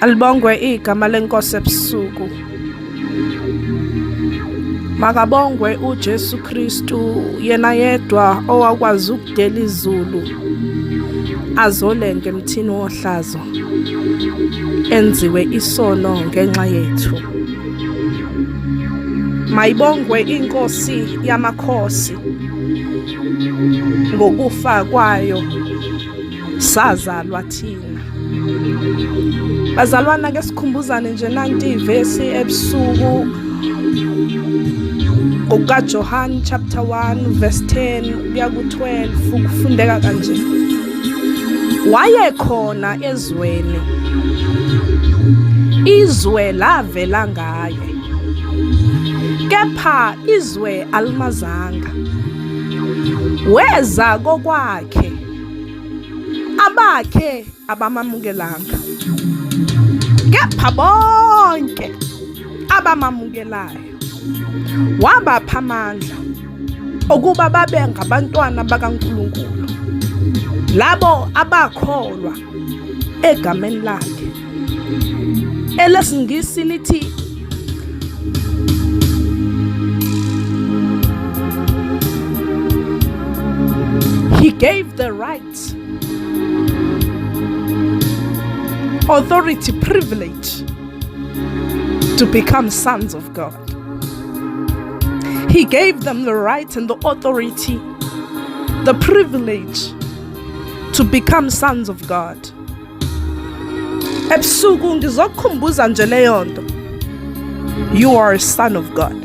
Alibongwe igama lenkosi ebusuku. Makabongwe uJesu Kristu, yena yedwa owakwazi ukudela izulu azolenge emthini wohlazo, enziwe isono ngenxa yethu. Mayibongwe inkosi yamakhosi, ngokufa kwayo sazalwa thina. Bazalwana ke sikhumbuzane nje nanti ivesi ebusuku kukaJohn chapter 1 verse 10 kuya ku12 ukufundeka kanje. Wayekhona ezweni, izwe lavela ngaye, kepha izwe alimazanga. Weza kokwakhe, abakhe abamamukelanga, kepha bonke abamamukelayo wabapha amandla okuba babe ngabantwana bakaNkulunkulu, labo abakholwa egameni lakhe. Elesingisi lithi he gave the right, authority, privilege to become sons of God. He gave them the right and the authority, the privilege to become sons of God. Ebusuku ngizokukhumbuza nje leyo nto. You are a son of God.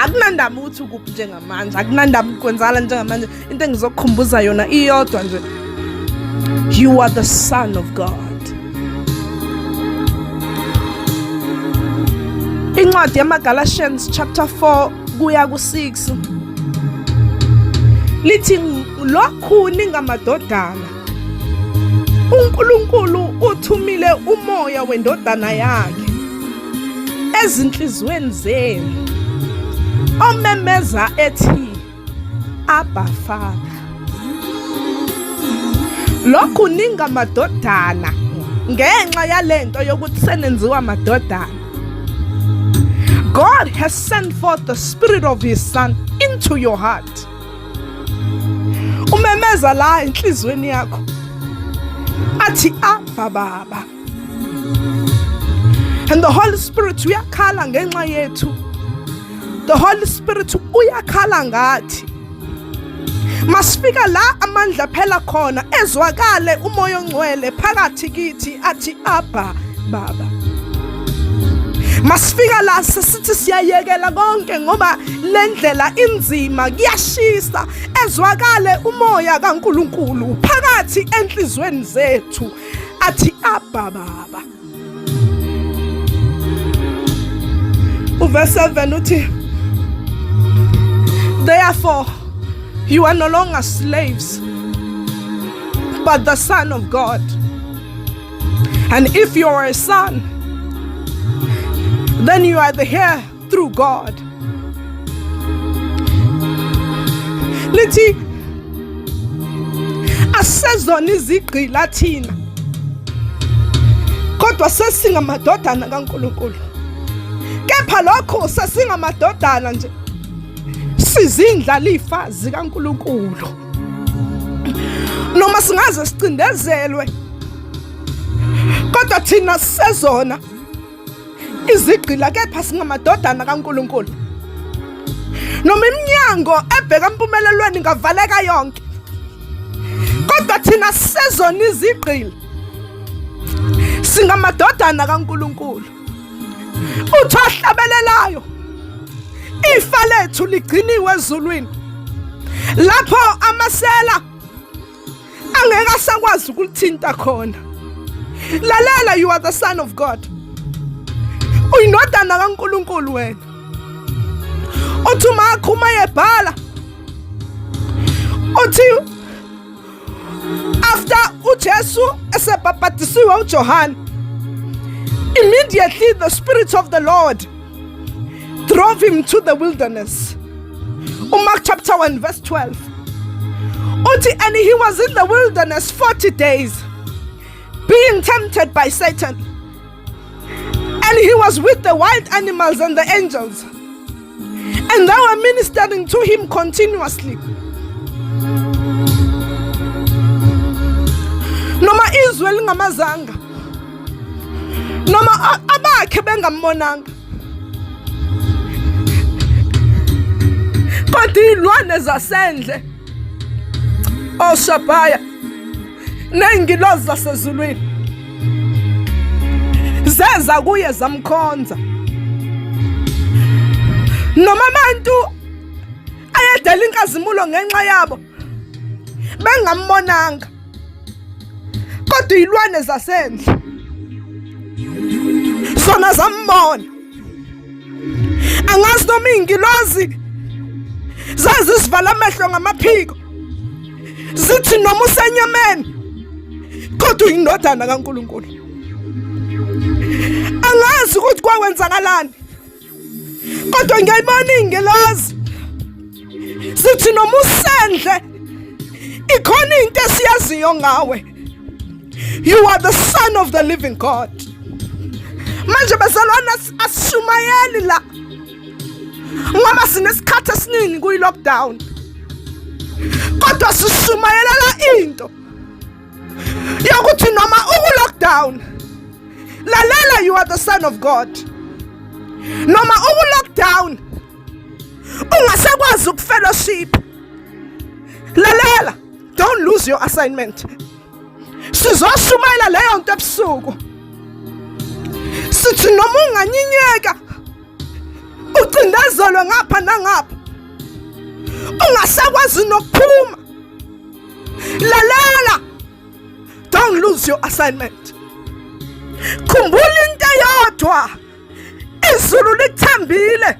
Akunandaba ukuthi ukuphi njengamanje, akunandaba ukwenzala njengamanje. Into engizokukhumbuza yona iyodwa nje. You are the son of God. Incwadi yamaGalatians chapter 4 kuya ku6 lithi lokhu ningamadodana, uNkulunkulu uthumile umoya wendodana yakhe ezinhlizweni zenu, omemeza ethi Abba Father. Lokhu ningamadodana ngenxa yalento yokuthi senenziwa amadodana. God has sent forth the Spirit of His Son into your heart. Umemeza la enhlizweni yakho athi Abba Baba. And the Holy Spirit uyakhala ngenxa yethu. The Holy Spirit uyakhala ngathi. Masifika la amandla phela khona ezwakale umoya ongcwele phakathi kithi athi Abba Baba. Masifika la sisithi siyayekela konke ngoba lendlela inzima kuyashisa, ezwakale umoya kaNkulunkulu phakathi enhlizweni zethu athi Abba Baba. Verse 7 uthi, therefore you are no longer slaves but the son of God, and if you are a son, then you are the heir through God. Lithi asezona izigqila thina, kodwa sesingamadodana kaNkulunkulu. Kepha lokho sesingamadodana nje, sizindlalifa zikaNkulunkulu. Noma singaze sicindezelwe, kodwa thina sezona izigqila, kepha singamadodana kaNkulunkulu. Noma iminyango ebheka empumelelweni ngavaleka yonke, kodwa thina sezona izigqila, singamadodana kaNkulunkulu. Uthi ohlabelelayo, ifa lethu ligciniwe ezulwini, lapho amasela angeke asakwazi ukulithinta khona. Lalela, you are the son of God. Uyindodana kaNkulunkulu wena. Uthi umakhuma yebhala uthi after uJesu esebhaphathisiwe uJohn, immediately the Spirit of the Lord drove him to the wilderness. Mark chapter 1 verse 12. And he was in the wilderness 40 days, being tempted by Satan. And he was with the wild animals and the angels, and they were ministering to him continuously. Noma izwe lingamazanga, noma abakhe bengammonanga, kodwa izilwane zasendle, oShabhaya nengilozi zasezulwini zeza kuye zamkhonza. Noma abantu ayedela inkazimulo ngenxa yabo bengammonanga, kodwa izilwane zasendle zona zambona. Angazi noma ingilozi zazisivala amehlo ngamaphiko zithi noma usenyameni kodwa uyindodana kaNkulunkulu. Angazi ukuthi kwawenzakalani, kodwa ngiyayibona ingilozi zithi noma usendle ikhona into esiyaziyo ngawe. You are the Son of the living God. Manje bezalwana asishumayeli la, ngoba sinesikhathi esiningi kuyi-lockdown, kodwa sishumayelela into yokuthi noma uku-lockdown, lalela, you are the Son of God. Noma uku-lockdown ungasekwazi ukufellowship, lalela, don't lose your assignment. Sizoshumayela leyo nto ebusuku sithi noma unganyinyeka ucindezelwe ngapha nangapha, ungasakwazi nokuphuma, lalela, don't lose your assignment. Khumbula into eyodwa, izulu lithambile.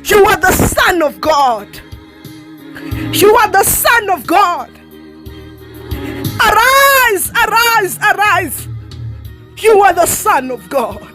You are the Son of God. You are the Son of God. Arise, arise, arise. You are the Son of God.